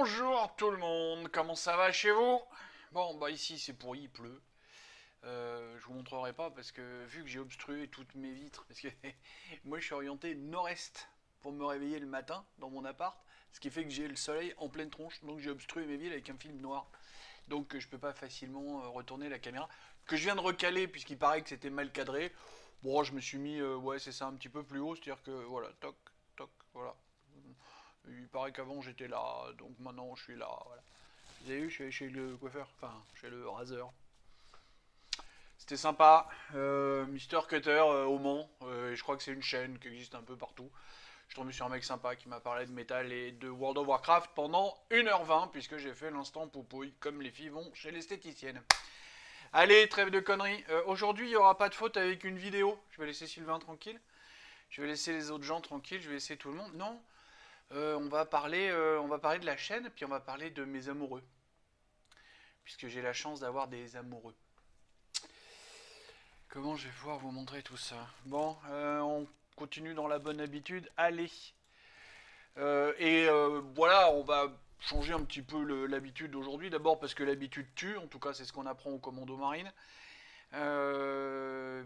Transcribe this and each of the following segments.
Bonjour tout le monde, comment ça va chez vous? Bon, bah ici c'est pourri, il pleut. Je vous montrerai pas parce que vu que j'ai obstrué toutes mes vitres, parce que moi je suis orienté nord-est pour me réveiller le matin dans mon appart, ce qui fait que j'ai le soleil en pleine tronche, donc j'ai obstrué mes vitres avec un film noir. Donc je peux pas facilement retourner la caméra, que je viens de recaler puisqu'il paraît que c'était mal cadré. Bon, je me suis mis, ouais c'est ça, un petit peu plus haut, c'est-à-dire que voilà, toc, toc, voilà. Il paraît qu'avant j'étais là, donc maintenant je suis là. Voilà. Vous avez vu, je suis chez le coiffeur, enfin chez le raseur. C'était sympa. Mister Cutter au Mans, je crois que c'est une chaîne qui existe un peu partout. Je suis tombé sur un mec sympa qui m'a parlé de métal et de World of Warcraft pendant 1h20, puisque j'ai fait l'instant poupouille, comme les filles vont chez l'esthéticienne. Allez, trêve de conneries. Aujourd'hui, il n'y aura pas de faute avec une vidéo. Je vais laisser Sylvain tranquille. Je vais laisser les autres gens tranquilles. Je vais laisser tout le monde. Non, on va parler de la chaîne, puis on va parler de mes amoureux, puisque j'ai la chance d'avoir des amoureux. Comment je vais pouvoir vous montrer tout ça? Bon, on continue dans la bonne habitude. Allez. Voilà, on va changer un petit peu l'habitude d'aujourd'hui. D'abord parce que l'habitude tue, en tout cas c'est ce qu'on apprend au commando marine.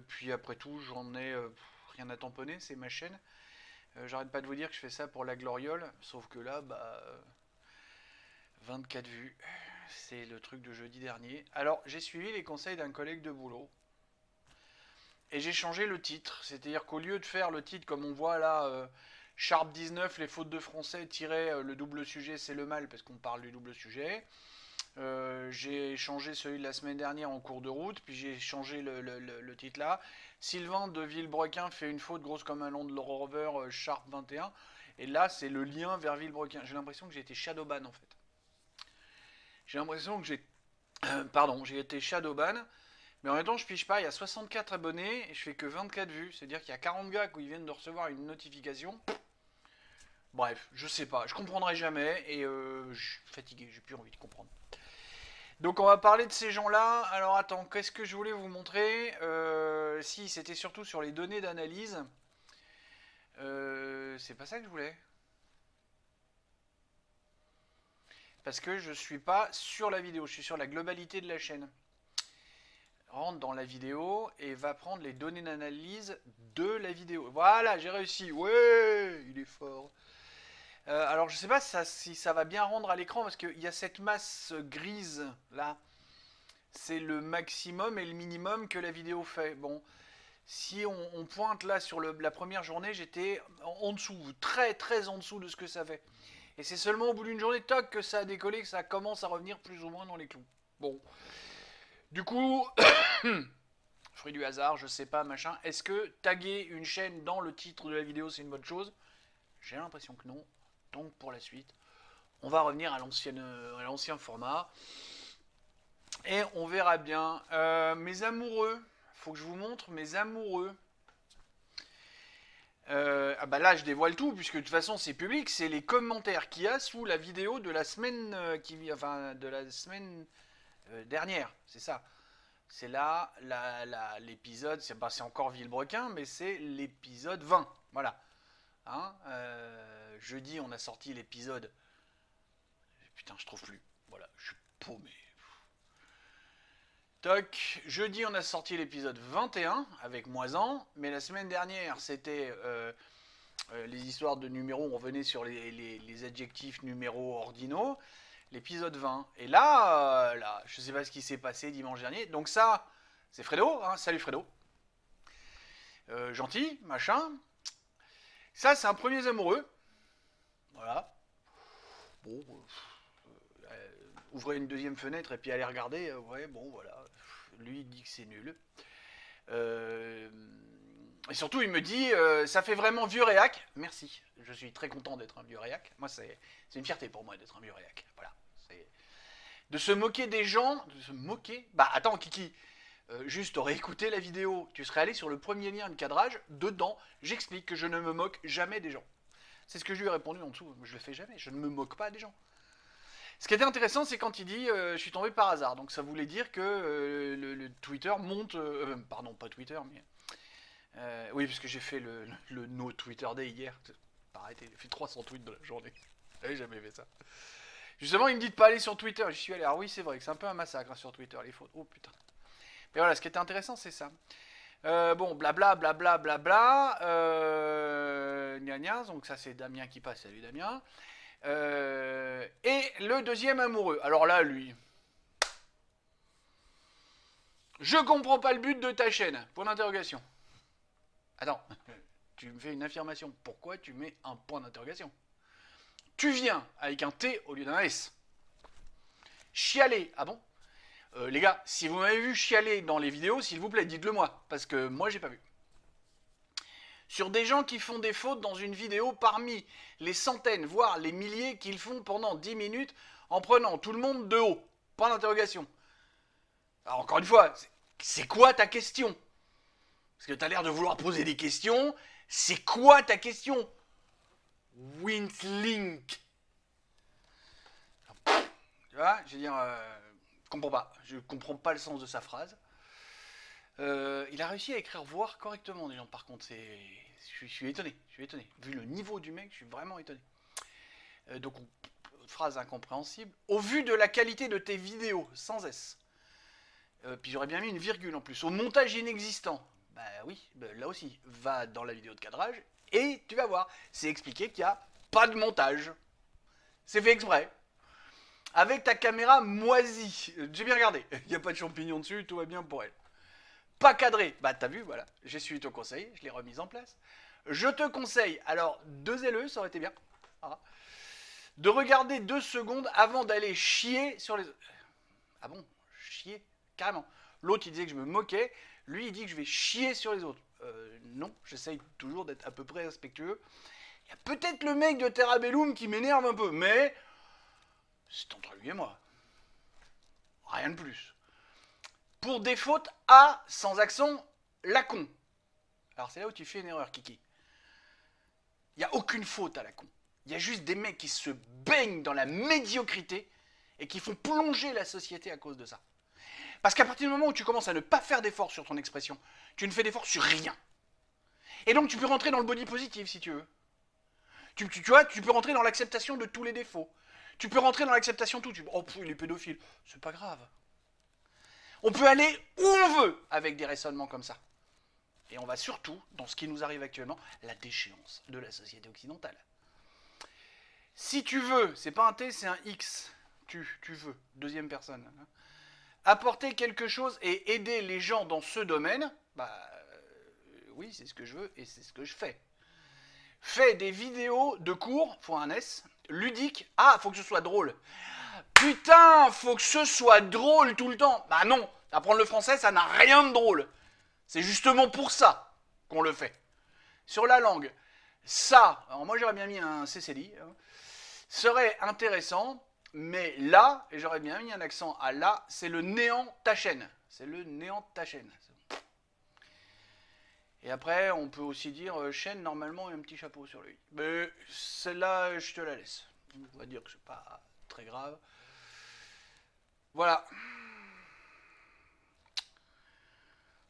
Puis après tout, j'en ai rien à tamponner, c'est ma chaîne. J'arrête pas de vous dire que je fais ça pour la gloriole, sauf que là, 24 vues. C'est le truc de jeudi dernier. Alors, j'ai suivi les conseils d'un collègue de boulot. Et j'ai changé le titre. C'est-à-dire qu'au lieu de faire le titre comme on voit là, Sharp 19, les fautes de français, le double sujet, c'est le mal, parce qu'on parle du double sujet. J'ai changé celui de la semaine dernière en cours de route, puis j'ai changé le titre là. Sylvain de Villebrequin fait une faute grosse comme un Land Rover Sharp 21. Et là, c'est le lien vers Villebrequin. J'ai l'impression que j'ai été shadowban en fait. J'ai l'impression que j'ai été shadowban. Mais en même temps, je piche pas, il y a 64 abonnés et je fais que 24 vues. C'est-à-dire qu'il y a 40 gars qui viennent de recevoir une notification. Bref, je sais pas, je comprendrai jamais et je suis fatigué, j'ai plus envie de comprendre. Donc on va parler de ces gens-là. Alors attends, qu'est-ce que je voulais vous montrer? Si, c'était surtout sur les données d'analyse. C'est pas ça que je voulais. Parce que je suis pas sur la vidéo, je suis sur la globalité de la chaîne. Rentre dans la vidéo et va prendre les données d'analyse de la vidéo. Voilà, j'ai réussi. Ouais, il est fort. Alors je sais pas si ça va bien rendre à l'écran parce qu'il y a cette masse grise là. C'est le maximum et le minimum que la vidéo fait. Bon, si on pointe là sur la première journée, j'étais en dessous, très très en dessous de ce que ça fait. Et c'est seulement au bout d'une journée, toc, que ça a décollé, que ça commence à revenir plus ou moins dans les clous. Bon, du coup, fruit du hasard, je sais pas, machin. Est-ce que taguer une chaîne dans le titre de la vidéo, c'est une bonne chose? J'ai l'impression que non. Donc pour la suite, on va revenir à l'ancien format. Et on verra bien. Mes amoureux, faut que je vous montre mes amoureux. Ah bah là je dévoile tout puisque de toute façon c'est public, c'est les commentaires qu'il y a sous la vidéo de la semaine de la semaine dernière, c'est ça. C'est là l'épisode, c'est encore Villebrequin, mais c'est l'épisode 20. Voilà. Hein, jeudi on a sorti l'épisode. Putain je trouve plus. Voilà, je suis paumé. Toc, jeudi on a sorti l'épisode 21 avec Moisan, mais la semaine dernière c'était les histoires de numéros, on revenait sur les adjectifs numéros ordinaux, l'épisode 20. Et là, je sais pas ce qui s'est passé dimanche dernier, donc ça, c'est Fredo, hein, salut Fredo. Gentil, machin. Ça, c'est un premier amoureux. Voilà. Bon, ouvrez une deuxième fenêtre et puis allez regarder. Ouais, bon, voilà. Lui, il dit que c'est nul. Euh, et surtout, il me dit, ça fait vraiment vieux réac. Merci. Je suis très content d'être un vieux réac. Moi, c'est une fierté pour moi d'être un vieux réac. Voilà. De se moquer des gens. De se moquer. Bah, attends, Kiki. Juste, t'aurais écouté la vidéo. Tu serais allé sur le premier lien de cadrage. Dedans, j'explique que je ne me moque jamais des gens. C'est ce que je lui ai répondu en dessous. Je le fais jamais. Je ne me moque pas des gens. Ce qui était intéressant, c'est quand il dit je suis tombé par hasard. Donc ça voulait dire que le Twitter monte. Pardon, pas Twitter, mais. Oui, parce que j'ai fait le No Twitter Day hier. Arrêtez, j'ai fait 300 tweets dans la journée. J'avais jamais fait ça. Justement, il me dit de pas aller sur Twitter. J'y suis allé. Alors oui, c'est vrai que c'est un peu un massacre hein, sur Twitter, les fautes. Oh putain. Mais voilà, ce qui était intéressant, c'est ça. Bon, blabla, blabla, blabla. Gna gna, donc ça c'est Damien qui passe. Salut Damien. Et le deuxième amoureux. Alors là, lui. Je comprends pas le but de ta chaîne. Point d'interrogation. Attends, tu me fais une affirmation. Pourquoi tu mets un point d'interrogation? Tu viens avec un T au lieu d'un S. Chialer. Ah bon? Les gars, si vous m'avez vu chialer dans les vidéos, s'il vous plaît, dites-le moi. Parce que moi, j'ai pas vu. Sur des gens qui font des fautes dans une vidéo parmi les centaines, voire les milliers qu'ils font pendant 10 minutes en prenant tout le monde de haut. Point d'interrogation. Alors encore une fois, c'est quoi ta question? Parce que t'as l'air de vouloir poser des questions. C'est quoi ta question? Wintlink. Tu vois, je veux dire, je comprends pas le sens de sa phrase. Il a réussi à écrire voir correctement des gens. Par contre, je suis étonné. Vu le niveau du mec, je suis vraiment étonné. Donc, phrase incompréhensible. Au vu de la qualité de tes vidéos, sans S. Puis j'aurais bien mis une virgule en plus. Au montage inexistant. Bah oui, là aussi, va dans la vidéo de cadrage et tu vas voir. C'est expliqué qu'il n'y a pas de montage. C'est fait exprès. Avec ta caméra moisie. J'ai bien regardé. Il n'y a pas de champignons dessus, tout va bien pour elle. Pas cadré. Bah t'as vu, voilà. J'ai suivi ton conseil, je l'ai remise en place. Je te conseille, alors 2 LE, ça aurait été bien. Ah. De regarder 2 secondes avant d'aller chier sur les... Ah bon? Chier? Carrément. L'autre il disait que je me moquais, lui il dit que je vais chier sur les autres. Non, j'essaye toujours d'être à peu près respectueux. Il y a peut-être le mec de Terrabellum qui m'énerve un peu, mais c'est entre lui et moi. Rien de plus. Pour des fautes A sans accent, la con. Alors c'est là où tu fais une erreur, Kiki. Il n'y a aucune faute à la con. Il y a juste des mecs qui se baignent dans la médiocrité et qui font plonger la société à cause de ça. Parce qu'à partir du moment où tu commences à ne pas faire d'efforts sur ton expression, tu ne fais d'efforts sur rien. Et donc tu peux rentrer dans le body positive si tu veux. Tu vois, tu peux rentrer dans l'acceptation de tous les défauts. Tu peux rentrer dans l'acceptation de tout. Oh, il est pédophile. C'est pas grave. On peut aller où on veut avec des raisonnements comme ça. Et on va surtout, dans ce qui nous arrive actuellement, la déchéance de la société occidentale. Si tu veux, c'est pas un T, c'est un X. Tu veux, deuxième personne. Apporter quelque chose et aider les gens dans ce domaine, oui, c'est ce que je veux et c'est ce que je fais. Fais des vidéos de cours, faut un S, ludique. Ah, faut que ce soit drôle. Putain, faut que ce soit drôle tout le temps. Bah non, apprendre le français, ça n'a rien de drôle. C'est justement pour ça qu'on le fait. Sur la langue, ça, alors moi j'aurais bien mis un CCLI, serait intéressant, mais là, et j'aurais bien mis un accent à là, c'est le néant ta chaîne. C'est le néant ta chaîne. Et après, on peut aussi dire chaîne, normalement, et un petit chapeau sur lui. Mais celle-là, je te la laisse. On va dire que c'est pas très grave. Voilà.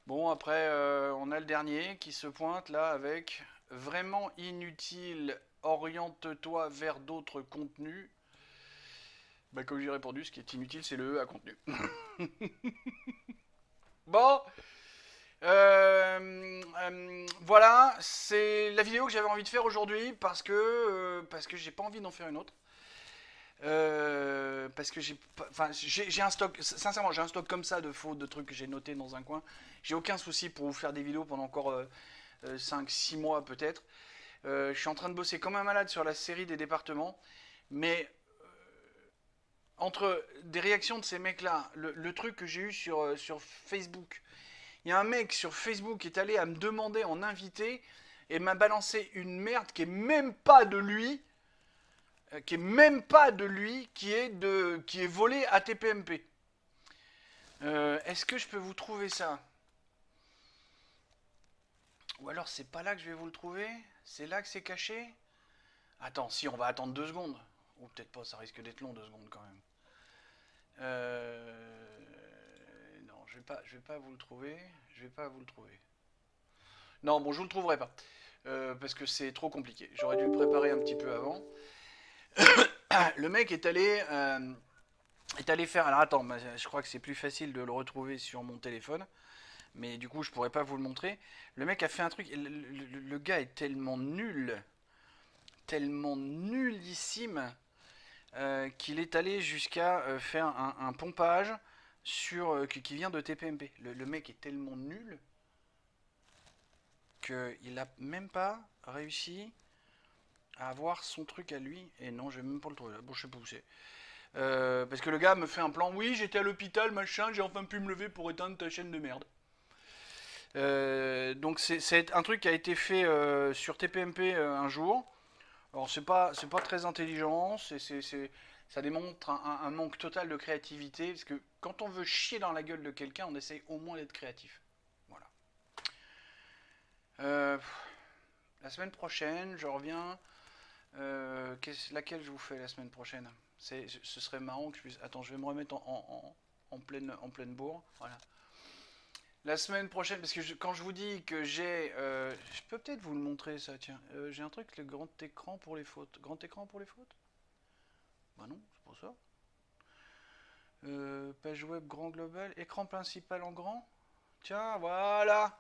Bon, après, on a le dernier qui se pointe là avec vraiment inutile, oriente-toi vers d'autres contenus. Bah, comme j'ai répondu, ce qui est inutile, c'est le E à contenu. Bon, voilà, c'est la vidéo que j'avais envie de faire aujourd'hui parce que j'ai pas envie d'en faire une autre. Parce que j'ai un stock, sincèrement, j'ai un stock comme ça de fautes, de trucs que j'ai notés dans un coin. J'ai aucun souci pour vous faire des vidéos pendant encore 5-6 mois peut-être. Je suis en train de bosser comme un malade sur la série des départements, mais entre des réactions de ces mecs-là, le truc que j'ai eu sur Facebook, il y a un mec sur Facebook qui est allé à me demander en invité et m'a balancé une merde qui est même pas de lui, qui est volé à TPMP. Est-ce que je peux vous trouver ça? Ou alors c'est pas là que je vais vous le trouver? C'est là que c'est caché? Attends, si, on va attendre 2 secondes. Ou peut-être pas, ça risque d'être long 2 secondes quand même. Non, je vais pas vous le trouver. Non, bon, je vous le trouverai pas. Parce que c'est trop compliqué. J'aurais dû le préparer un petit peu avant. Le mec est allé faire. Alors attends, je crois que c'est plus facile de le retrouver sur mon téléphone. Mais du coup, je pourrais pas vous le montrer. Le mec a fait un truc. Le gars est tellement nullissime, qu'il est allé jusqu'à faire un pompage qui vient de TPMP. Le mec est tellement nul qu'il a même pas réussi à avoir son truc à lui. Et non, je vais même pas le trouver là. Bon, je sais pas où c'est. Parce que le gars me fait un plan. Oui, j'étais à l'hôpital, machin, j'ai enfin pu me lever pour éteindre ta chaîne de merde. Donc c'est un truc qui a été fait sur TPMP un jour. Alors c'est pas très intelligent, ça démontre un manque total de créativité, parce que quand on veut chier dans la gueule de quelqu'un, on essaye au moins d'être créatif. Voilà. Euh, la semaine prochaine, je reviens. Laquelle je vous fais la semaine prochaine? Ce serait marrant que je puisse. Attends, je vais me remettre en pleine bourre. Voilà. La semaine prochaine, parce que quand je vous dis que j'ai. Je peux peut-être vous le montrer ça, tiens. J'ai un truc, le grand écran pour les fautes. Grand écran pour les fautes? Bah non, c'est pour ça. Page web grand global, écran principal en grand. Tiens, voilà.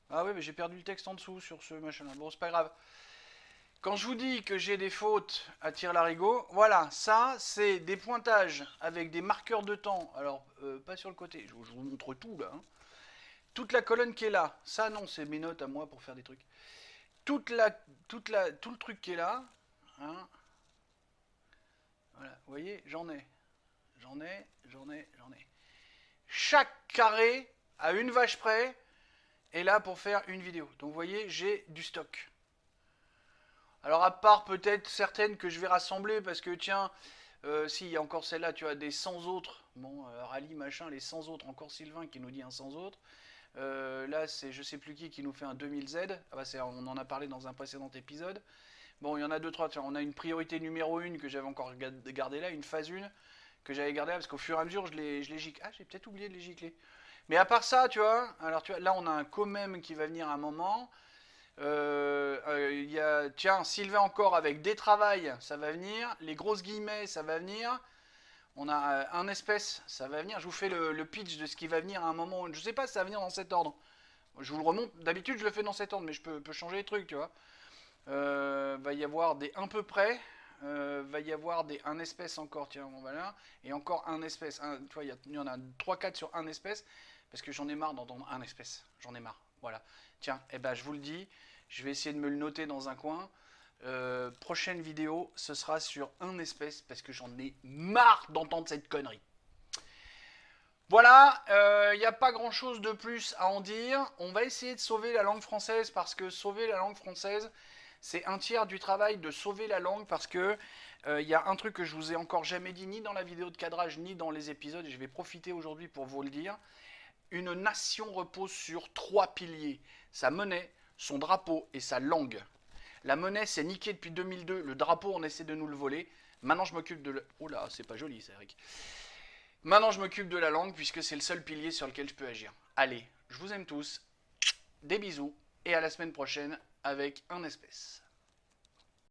Ah oui, mais j'ai perdu le texte en dessous sur ce machin-là. Bon, c'est pas grave. Quand je vous dis que j'ai des fautes à tire-larigot, voilà, ça, c'est des pointages avec des marqueurs de temps. Alors, pas sur le côté, je vous montre tout là. Hein. Toute la colonne qui est là, ça non, c'est mes notes à moi pour faire des trucs. Tout le truc qui est là, hein, voilà, vous voyez, j'en ai. Chaque carré, à une vache près, est là pour faire une vidéo. Donc vous voyez, j'ai du stock. Alors à part peut-être certaines que je vais rassembler, parce que tiens, si, il y a encore celle-là, tu as des 100 autres. Bon, rallye, machin, les 100 autres, encore Sylvain qui nous dit un 100 autres. Là, c'est je sais plus qui nous fait un 2000Z. Ah bah, on en a parlé dans un précédent épisode. Bon, il y en a deux, trois. On a une priorité numéro 1 que j'avais encore gardée là, une phase 1 que j'avais gardée là, parce qu'au fur et à mesure, je les gicle. Ah, j'ai peut-être oublié de les gicler. Mais à part ça, tu vois, alors tu vois, là, on a un comem qui va venir à un moment. Y a, tiens, Sylvain encore avec des travails, ça va venir. Les grosses guillemets, ça va venir. On a un espèce, ça va venir. Je vous fais le pitch de ce qui va venir à un moment. Je sais pas si ça va venir dans cet ordre. Je vous le remonte. D'habitude, je le fais dans cet ordre, mais je peux changer les trucs, tu vois. Va y avoir des un peu près. Va y avoir des un espèce encore, tiens, voilà. Et encore un espèce. Tu vois, il y en a 3-4 sur un espèce. Parce que j'en ai marre d'entendre un espèce. J'en ai marre. Voilà. Tiens, eh ben, je vous le dis. Je vais essayer de me le noter dans un coin. Prochaine vidéo, ce sera sur un espèce. Parce que j'en ai marre d'entendre cette connerie. Voilà, il n'y a pas grand chose de plus à en dire. On va essayer de sauver la langue française parce que sauver la langue française, c'est un tiers du travail de sauver la langue parce que il y a un truc que je vous ai encore jamais dit, ni dans la vidéo de cadrage, ni dans les épisodes, et je vais profiter aujourd'hui pour vous le dire. Une nation repose sur 3 piliers, sa monnaie, son drapeau et sa langue. La monnaie, c'est niqué depuis 2002, le drapeau, on essaie de nous le voler. Maintenant, je m'occupe de... Oh là, c'est pas joli, ça, Eric. Maintenant, je m'occupe de la langue puisque c'est le seul pilier sur lequel je peux agir. Allez, je vous aime tous, des bisous et à la semaine prochaine avec un espèce.